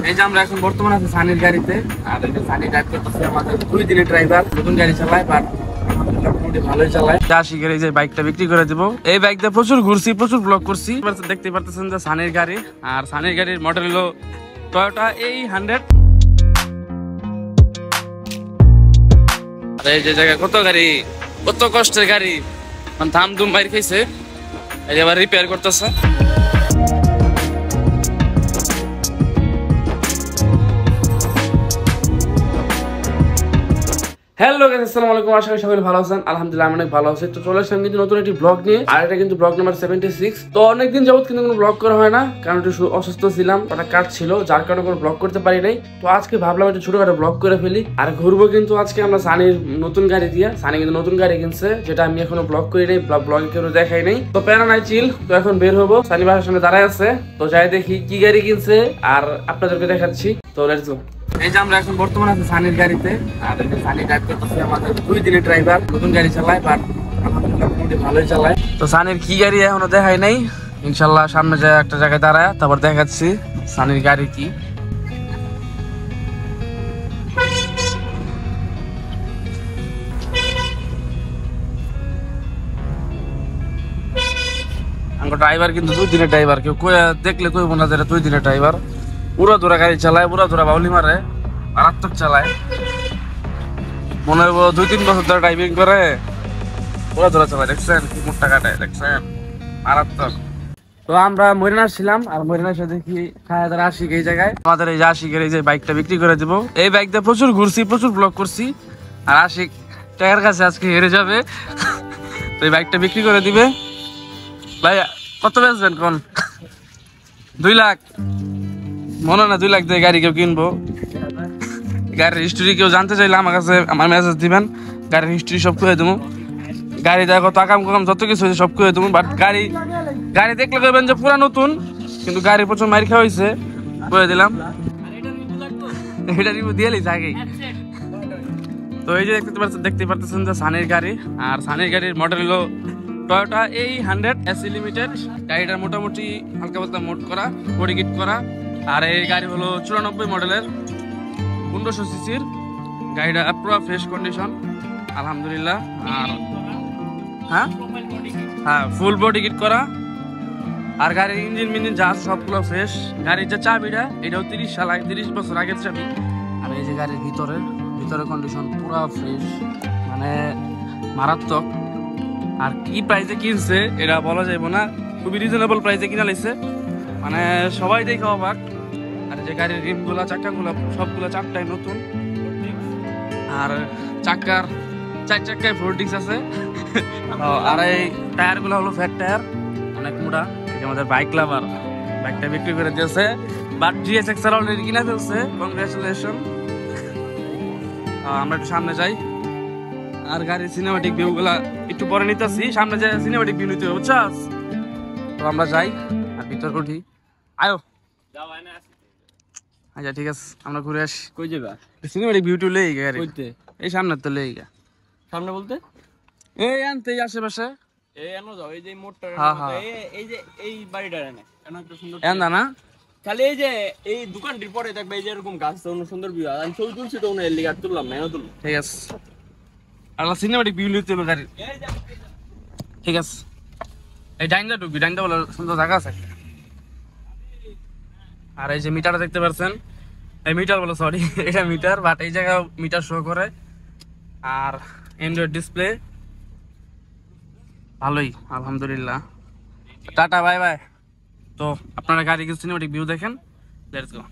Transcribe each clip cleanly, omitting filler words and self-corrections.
এই যে আমরা এখন বর্তমানে আছি সানির গাড়িতে, আর এই যে সানি ড্রাইভ করতেছে আমাদের 2 দিনের ড্রাইভার, নতুন গাড়ি চালায় বাট মোটামুটি ভালোই চালায়। আশিকের এই যে বাইকটা বিক্রি করে দিব। এই বাইক দিয়ে প্রচুর ঘুরছি, প্রচুর ব্লগ করছি। দেখতে পারতেছেন যে সানির গাড়ি, আর সানির গাড়ির মডেল হলো টয়োটা এই100। আর এই যে জায়গায় কত গাড়ি, কত কষ্টের গাড়ি, মানে ধাম ধুম বাইর খাইছে, এই যে আবার রিপেয়ার করতেছে। হ্যালো গাইস, আসসালামু আলাইকুম। আশা করি সবাই ভালো আছেন। আলহামদুলিল্লাহ আমি অনেক ভালো আছি। তো চলে আসলাম কিন্তু নতুন একটি ব্লগ নিয়ে, আর এটা কিন্তু ব্লগ নাম্বার 76। তো অনেকদিন যাবত কিন্তু কোনো ব্লগ করা হয় না, কারণ একটু অসুস্থ ছিলাম, একটা কাজ ছিল, যার কারণে কোনো ব্লগ করতে পারি নাই। তো আজকে ভাবলাম একটু ছোটখাটো ব্লগ করে ফেলি, আর ঘুরবো কিন্তু আজকে আমরা সানির নতুন গাড়ি দিয়ে। সানি কিন্তু নতুন গাড়ি কিনছে, যেটা আমি এখনো ব্লগ করি নাই, ব্লগে কেউ দেখাই নাই। তো প্যারা নাই, চিল। তো এখন বের হবো, সানি বাসার সামনে দাঁড়ায় আছে। তো যাই দেখি কি গাড়ি কিনছে, আর আপনাদেরকে দেখাচ্ছি। তো লেটস গো। এই যে আমরা এখন বর্তমানে আছি সানির গাড়িতে, আর এই যে সানি ড্রাইভ করতেছে আমাদের 2 দিনের ড্রাইভার, নতুন গাড়ি চালায় বাট আলহামদুলিল্লাহ মোটামুটি ভালোই চালায়। তো সানির কি গাড়ি এখনো দেখাই নাই, ইনশাল্লাহ সামনে যায় একটা জায়গায় দাঁড়ায় তারপর দেখাচ্ছি সানির গাড়ি কি। আমার ড্রাইভার কিন্তু 2 দিনের ড্রাইভার, কেউ দেখলে কইব না যে 2 দিনের ড্রাইভার। পুরো দূরা গাড়ি চালায়, পুরো দূরা বাউলি মারে, মারাত্মক চালায়। মনে হয় 2-3 বছর ধরে ড্রাইভিং করে, পুরো দূরা চালায়। দেখছেন কি মোটটা কাটায়, দেখছেন মারাত্মক। তো আমরা মরিনা আসছিলাম, আর মরিনার সাথে দেখি খায়াদার আশিক এই জায়গায়। আমাদের এই যে আশিকের এই যে বাইকটা বিক্রি করে দিব। এই বাইক দিয়ে প্রচুর ঘুরছি, প্রচুর ব্লগ করছি, আর আশিক টাকার কাছে আজকে হেরে যাবে। তো এই বাইকটা বিক্রি করে দিবে। ভাই কত বেচবেন কোন? 2 লাখ? মনে না 2 লাখ দিয়ে গাড়ি কেউ কিনবো? গাড়ির হিস্ট্রি কেউ জানতে চাইলে আমার কাছে আমার মেসেজ দিবেন, গাড়ির হিস্ট্রি সব করে দেবো। গাড়ি দেখো টাকাম কাম যত কিছু হয়েছে সব করে দেবো। বাট গাড়ি দেখলে কইবেন যে পুরা নতুন, কিন্তু গাড়ি প্রচুর মাইর খাওয়া হয়েছে, করে দিলাম। এটা রিভিউ দিয়ে লিস আগেই। তো এই যে দেখতে পারতেছেন যে সানির গাড়ি, আর সানির গাড়ির মডেল হলো টয়োটা এই100 এসি লিমিটেড। গাড়িটার মোটামুটি হালকা পাতলা মোড করা, বডি কিট করা। আর এই গাড়ি হলো 94 মডেলের, 1500 সিসির। গাড়িটা পুরো ফ্রেশ কন্ডিশন আলহামদুলিল্লাহ। আর হ্যাঁ ফুল বডি কিট করা, আর গাড়ির ইঞ্জিন মিঞ্জিন যা সবগুলো ফ্রেশ। গাড়ির যে চাবিটা, এটাও 30 বছর আগের চাবি। আর এই যে গাড়ির ভিতরে কন্ডিশন পুরো ফ্রেশ, মানে মারাত্মক। আর কি প্রাইসে কিনছে এটা বলা যাবে না, খুবই রিজনেবল প্রাইসে কিনা লাইছে, মানে সবাই দেখে অবাক। আর যে গাড়ির রিমগুলা, চাকাগুলা সবগুলো 4টাই নতুন, আর চার চাকায় 4 ডিস্ক আছে। আর এই টায়ার গুলো হলো ফ্যাট টায়ার, অনেক মোটা। এই যে আমাদের বাইক লাভার বাইকটা বিক্রি করে দিয়েছে, বাট GSX অলরেডি কিনা ফেলছে। কংগ্রেচুলেশন। আমরা একটু সামনে যাই, আর গাড়ির সিনেমাটিক ভিউ গুলা একটু পরে নিতেছি। সামনে যাই সিনেমাটিক ভিউ নিতে হবে, বুঝছাস? তো আমরা যাই আর ভিতর উঠি। আয়ো। আচ্ছা ঠিক আছে, আমরা ঘুরে আসি। কই যাবা? সিনেমাটিক ভিউ টু লেই গাড়ি কইতে এই সামনে তো লেই গা। সামনে বলতে এই আনতে আশেপাশে এই এনো যাও, এই যে মোটর এই যে এই বাড়িটা এনে এনো একটা সুন্দর এন্দা না, খালি এই যে এই দোকানটির পরে দেখবে এই যে এরকম গাছ আছে, অন্য সুন্দর ভিউ। আমি ছবি তুলছি তো ওনে এলি গাছ তুললাম না, এনো তুললাম। ঠিক আছে, আর সিনেমাটিক ভিউ নিতে হবে গাড়ি। ঠিক আছে, এই ডাইনটা ঢুকবি, ডাইনটা বলে সুন্দর জায়গা আছে। আর এই যে মিটারটা দেখতে পাচ্ছেন, এই মিটার বলো সরি, এটা মিটার, বাট এই জায়গায় মিটার শো করে। আর অ্যান্ড্রয়েড ডিসপ্লে ভালোই আলহামদুলিল্লাহ। Tata, bye bye. তো আপনারা গাড়ি সিনেমাটিক ভিউ দেখেন, লেটস গো।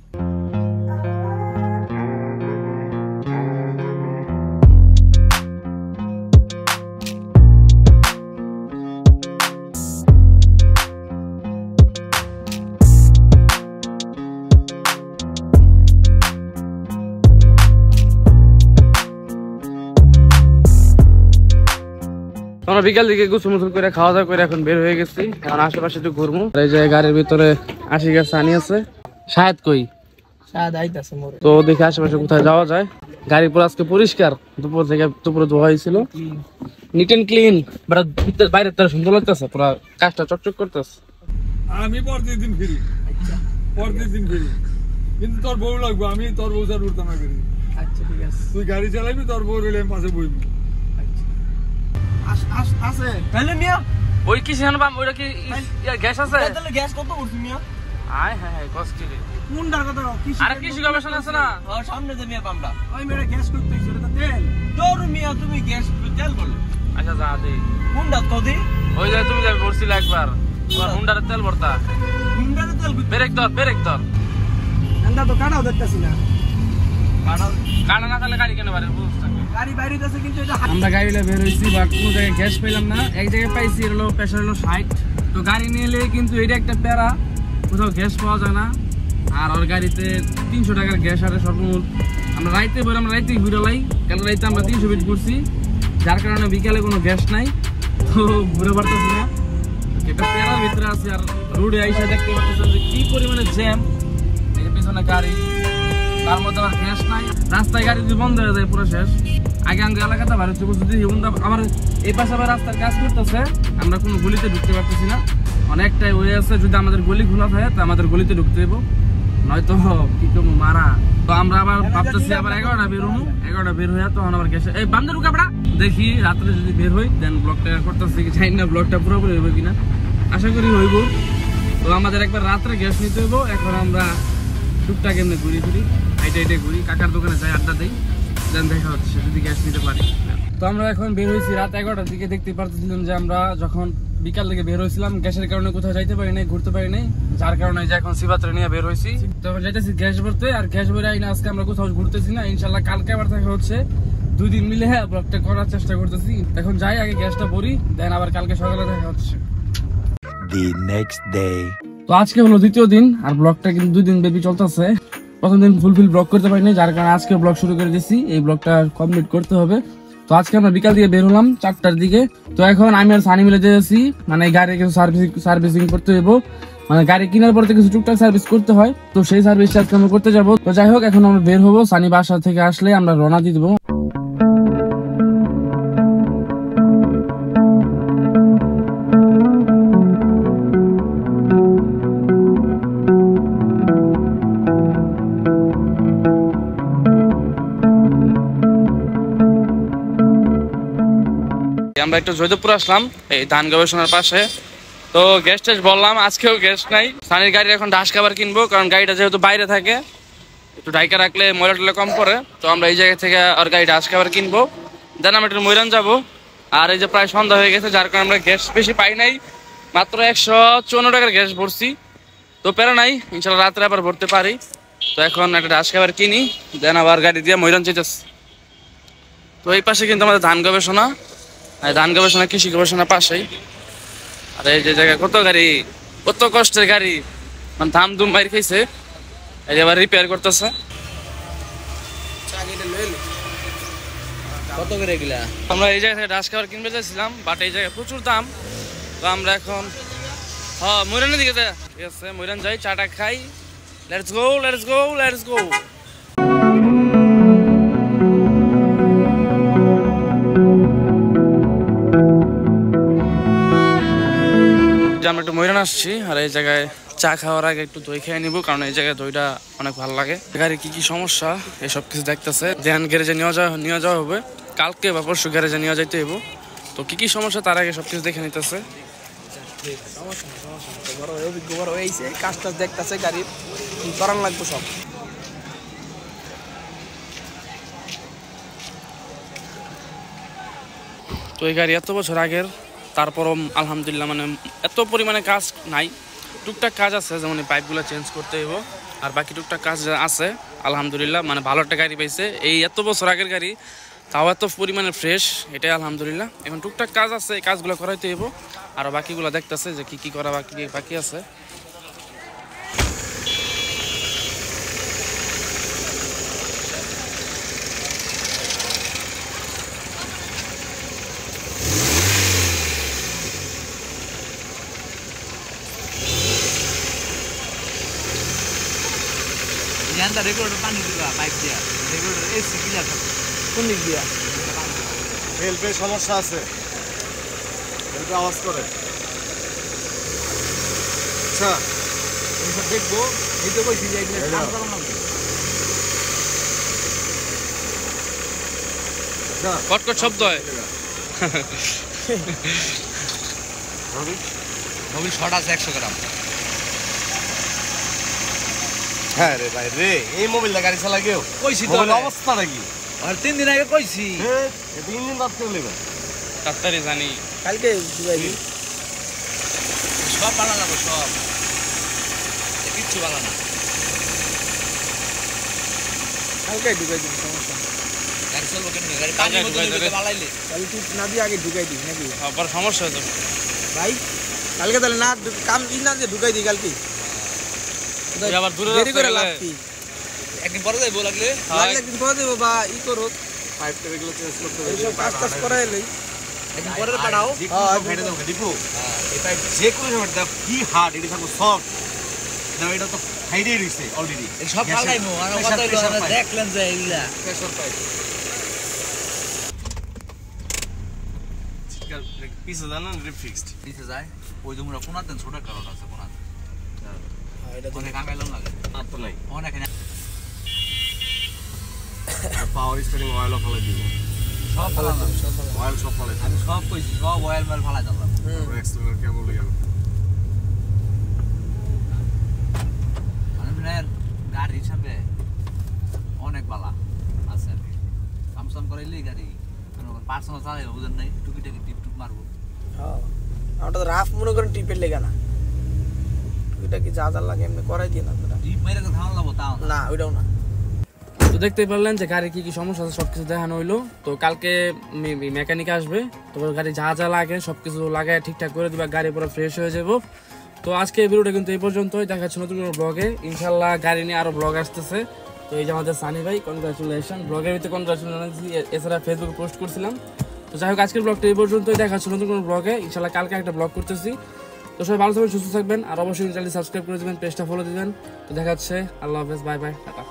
আমরা বিকাল দিকে গোসল মোসল করে খাওয়া দাওয়া করে এখন বের হয়ে গেছি, এখন আশেপাশে একটু ঘুরবো। এই যে গাড়ির ভিতরে আশিক আছে, সানি আছে, শাহেদ কই? তো দেখি আশেপাশে কোথায় যাওয়া যায়। গাড়ি পুরো আজকে পরিষ্কার, দুপুরে ধোয়া হয়েছিল, নিট এন্ড ক্লিন। বাইরে তার সুন্দর লাগতেছে, পুরো কাজটা চকচক করতেছে। আমি পরদিন ফিরি কিন্তু তোর বউ লাগবে, আমি তোর বউ ছাড়া উঠতাম না গাড়ি। আচ্ছা ঠিক আছে, তুই গাড়ি চালাবি, তোর বউ রইলে আমি পাশে বইবি। আছে তাহলে মিয়া ওই কি সেখানে বাম ওইটা কি গ্যাস আছে? তাহলে গ্যাস কত পড়ছে মিয়া? আয় হ্যাঁ হ্যাঁ কষ্ট রে। কোনটার কথা কি আরে কৃষি গবেষণা আছে না সামনে যে মিয়া পাম্পটা, ওই মেয়েটা গ্যাস করতে হইছে, এটা তো তেল। তোর মিয়া তুমি গ্যাস তেল বলে? আচ্ছা যা দে কোনটা তো দি? ওই যে তুমি যাবে বলছিলে একবার তোমার হুন্ডারে তেল ভরতা। হুন্ডারে তেল ব্রেক ধর এন্ডা তো কাটাও দেখতাছি না। কাটা না তাহলে গাড়ি কেন পারে বুঝতে গাড়ি বাইরে আছে কিন্তু এটা আমরা গাড়িটা বের হয়েছি বা কোনো জায়গায় গ্যাস পেলাম না, এক জায়গায় পাইছি হলো প্রেশার হলো 60। তো গাড়ি নিয়ে এলে কিন্তু এটা একটা প্যারা, কোথাও গ্যাস পাওয়া যায় না। আর ওর গাড়িতে 300 টাকার গ্যাস আরে সর্বমোট। আমরা রাইতে বের, আমরা রাইতে ঘুরে লাই, কাল রাইতে আমরা 300 ফিট ঘুরছি, যার কারণে বিকালে কোনো গ্যাস নাই, তো ঘুরে পারতেছি না। এটা প্যারার ভিতরে আছে। আর রোডে আইসা দেখতে পাচ্ছেন যে কি পরিমাণে জ্যাম, এই যে পিছনে গাড়ি, তার মধ্যে আবার গ্যাস নাই, রাস্তায় গাড়ি যদি বন্ধ হয়ে যায় পুরো শেষ। আগে এলাকাতে ভালো ছিল, যদি আবার এই পাশে আবার রাস্তার কাজ করতেছে, আমরা কোনো গলিতে ঢুকতে পারতেছি না। অনেকটাই ওয়ে আছে, যদি আমাদের গলি খোলা থাকে তো আমাদের গলিতে ঢুকতে দেবো, নয়তো কি করবো মারা। তো আমরা আবার ভাবতেছি আবার 11টা বের হবো, 11টা বের হয়ে তখন আবার গ্যাস এই বান্ধে ঢুকাবড়া দেখি রাত্রে যদি বের হই দেন ব্লগটা করতেছি, জানি না ব্লগটা পুরোপুরি হইব কিনা, আশা করি হইব। তো আমাদের একবার রাত্রে গ্যাস নিতে হইব। এখন আমরা টুকটাক এমনি ঘুরি হাইটে ঘুরি, কাকার দোকানে যাই, আড্ডা দিই, দেন দেখা হচ্ছে যদি গ্যাস নিতে পারি। তো আমরা এখন বের হয়েছি রাত 11টার দিকে। দেখতে পারতেছিলাম যে আমরা যখন বিকাল থেকে বের হয়েছিলাম গ্যাসের কারণে কোথাও যাইতে পারি নাই, ঘুরতে পারি নাই, যার কারণে যে এখন শিবাত্রে নিয়ে বের হয়েছি। তখন যাইতেছি গ্যাস ভরতে, আর গ্যাস ভরে আইনা আজকে আমরা কোথাও ঘুরতেছি না। ইনশাল্লাহ কালকে আবার দেখা হচ্ছে, 2 দিন মিলে ব্লগটা করার চেষ্টা করতেছি। এখন যাই আগে গ্যাসটা ভরি, দেন আবার কালকে সকালে দেখা হচ্ছে। তো আজকে হলো 2য় দিন, আর ব্লগটা কিন্তু 2 দিন ব্যাপী চলতেছে। প্রথম দিন ফুলফিল ব্লগ করতে পারিনি, যার কারণে আজকে ব্লগ শুরু করে দিয়েছি। এই ব্লগটা কমপ্লিট করতে হবে। তো আজকে আমরা বিকাল দিকে বের হলাম 4টার দিকে। তো এখন আমি আর সানি মিলে যেতেছি, মানে গাড়ি কিছু সার্ভিসিং করতে হইব, মানে গাড়ি কেনার পর কিছু টুকটাক সার্ভিস করতে হয়, তো সেই সার্ভিসটা আজকে আমরা করতে যাবো। তো যাই হোক, এখন আমরা বের হবো, সানি বাসা থেকে আসলে আমরা রওনা দিয়ে দেবো। আমরা একটু জয়দেবপুর আসলাম, এই ধান গবেষণার পাশে। তো গ্যাস টেস্ট বললাম, আজকেও গ্যাস নাই। সানির গাড়ির এখন ডাস খাবার কিনবো, কারণ গাড়িটা যেহেতু বাইরে থাকে, একটু ডাইকা রাখলে ময়লা টয়লা কম পড়ে। তো আমরা এই জায়গা থেকে আর গাড়ি ডাস খাবার কিনবো, দেন আমরা একটু ময়রান যাবো। আর এই যে প্রায় সন্ধ্যা হয়ে গেছে, যার কারণে আমরা গ্যাস বেশি পাই নাই, মাত্র 154 টাকার গ্যাস ভরছি। তো প্যারা নাই, ইনশাল্লাহ রাত্রে আবার ভরতে পারি। তো এখন একটা ডাস খাবার কিনি, দেন আবার গাড়ি দিয়ে ময়রান যেতেছি। তো এই পাশে কিন্তু আমাদের ধান গবেষণা, ধান গবেষণা কৃষি গবেষণার পাশেই। আর এই যে জায়গায় কত গাড়ি, কত কষ্টের গাড়ি, মানে ধাম ধুম বাইর খাইছে, এই যে আবার রিপেয়ার করতেছে। কত করে গিলা? আমরা এই জায়গা থেকে ডাস খাবার কিনতে চাইছিলাম, বাট এই জায়গায় প্রচুর দাম। তো আমরা এখন ময়রানের দিকে যাই, ঠিক আছে ময়রান যাই, চাটা খাই। Let's go let's go let's go. আমরা একটু ময়রান আসছি, আর এই জায়গায় চা খাওয়ার আগে একটু দই খেয়ে নিবো, কারণ এই জায়গায় দইটা অনেক ভালো লাগে। গাড়ি কি কি সমস্যা এসব কিছু দেখতেছে, দেন গ্যারেজে নিয়ে যাওয়া হবে, কালকে বা পরশু গ্যারেজে নিয়ে যাইতে হইব। তো কি কি সমস্যা তার আগে সবকিছু দেখে নিতেছে। কাজটা দেখতেছে, গাড়ির কি করার লাগবে সব। তো এই গাড়ি এত বছর আগের, তারপরও আলহামদুলিল্লাহ মানে এত পরিমাণে কাজ নাই, টুকটাক কাজ আছে, যেমন এই পাইপগুলো চেঞ্জ করতে হইব, আর বাকি টুকটাক কাজ আছে আলহামদুলিল্লাহ। মানে ভালো একটা গাড়ি পাইছে, এই এত বছর আগের গাড়ি, তাও এত পরিমাণে ফ্রেশ, এটাই আলহামদুলিল্লাহ। এখন টুকটাক কাজ আছে, এই কাজগুলো করাইতে হইব, আর বাকিগুলো দেখতেছে যে কি কি করা বাকি আছে। রেগুলেটর পানি দিবা, পাইপ দিয়া রেগুলেটর এসি ক্লিয়ার থাকে। কোন দিক দিয়া? হেল্পের সমস্যা আছে, হেল্পে আওয়াজ করে। আচ্ছা দেখবো, এই তো কইছি যে এগুলো কাজ করা লাগবে। কটকট শব্দ হয়। মোবিল শর্ট আছে 100 গ্রাম। হ্যাঁ রে ভাই রে, এই মোবাইলটা গাড়ি চালা কেউ কইছি তো মোবাইল অবস্থাটা কি? আর 3 দিন আগে কইছি এই 3 দিন বাদ করে নেবেন। তাড়াতাড়ি জানি কালকে দিবাইবি সব বানানো লাগবে সব, কিচ্ছু বানানো না। কালকে ঢুকাই দিবি, সমস্যা নেই। গাড়ি চলবো কেন? গাড়ি পানির মধ্যে ঢুকে বানাইলে তাহলে তুই না দিয়ে আগে ঢুকাই দিস নাকি আবার সমস্যা হতো। ভাই? কালকে তাহলে না কাম ই না দিয়ে ঢুকাই দিই কালকে, আবার দূরে দেরি করে রাস্তা লাভ গেলে- কি? একদিন পরে যাইবো লাগলে। লাগলে একদিন পরে দেবো বা ই করো, পাইপটা এগুলো চেঞ্জ করতে হবে। এইসব কাজ টাজ করা এলেই একদিন পরে পাঠাও। যে কোনো সব ফেটে দেবো দীপু। এই পাইপ যে কোনো সময় দাও কি হার্ড, এটা থাকবো সফট। দাও এটা তো হাইডেই রইছে অলরেডি। এই সব পাল্টাইমু। আর কথা হইলো আমরা দেখলেন যে এইগুলা প্রেসার পাইপ। চিৎকার পিছে জানেন রিপ ফিক্সড। পিছে যায় ওই যে মোরা কোনাতে ছোট কারণ আছে কোনাতে এটা অনেক আঙাইলাম লাগে আর তো নাই। অনেক পাওয়ার স্টারিং অয়েল অফ ফলাই দিব। সব ফালালাম। অয়েল সব ফলাই আমি সব কইছি সব অয়েল মেল ফালাই দিলাম। এক্সটার্নাল কেবল লাগানো। মানে গাড়ি হিসাবে অনেক বালা আছে আর কি। সামসাম করাইলেই গাড়ি পার্সোনাল চালাই বুঝেন নাই, টুকিটাকি টিপ টুক মারবো। ওটা তো রাফ মনে করেন টিপের লেগে না, এটা কি যা যা লাগে এমনি করাই দিয়ে না আপনারা। টিপ মেরে তো ধান লাবো তাও না। না ওইটাও না। তো দেখতেই পারলেন যে গাড়ি কি কি সমস্যা আছে সবকিছু দেখানো হইলো। তো কালকে মেকানিক আসবে, তারপর গাড়ি যা যা লাগে সবকিছু লাগায় ঠিকঠাক করে দিবা, গাড়ি পুরো ফ্রেশ হয়ে যাবো। তো আজকে এই ভিডিওটা কিন্তু এই পর্যন্তই, দেখা যাচ্ছে নতুন কোনো ব্লগে। ইনশাল্লাহ গাড়ি নিয়ে আরো ব্লগ আসতেছে। তো এই যে আমাদের সানি ভাই, কনগ্রাচুলেশন। ব্লগের ভিতরে কনগ্রাচুলেশন, এছাড়া ফেসবুকে পোস্ট করছিলাম। তো যাই হোক আজকের ব্লগটা এই পর্যন্তই, দেখা যাচ্ছে নতুন কোনো ব্লগে। ইনশাল্লাহ কালকে একটা ব্লগ করতেছি। তো সবাই ভালো থাকবেন, সুস্থ থাকবেন, আর অবশ্যই চ্যানেলটি সাবস্ক্রাইব করে দেবেন, পেজটা ফলো দিবেন। তো দেখা যাচ্ছে, আল্লাহ হাফেজ, বাই বাই, টাটা।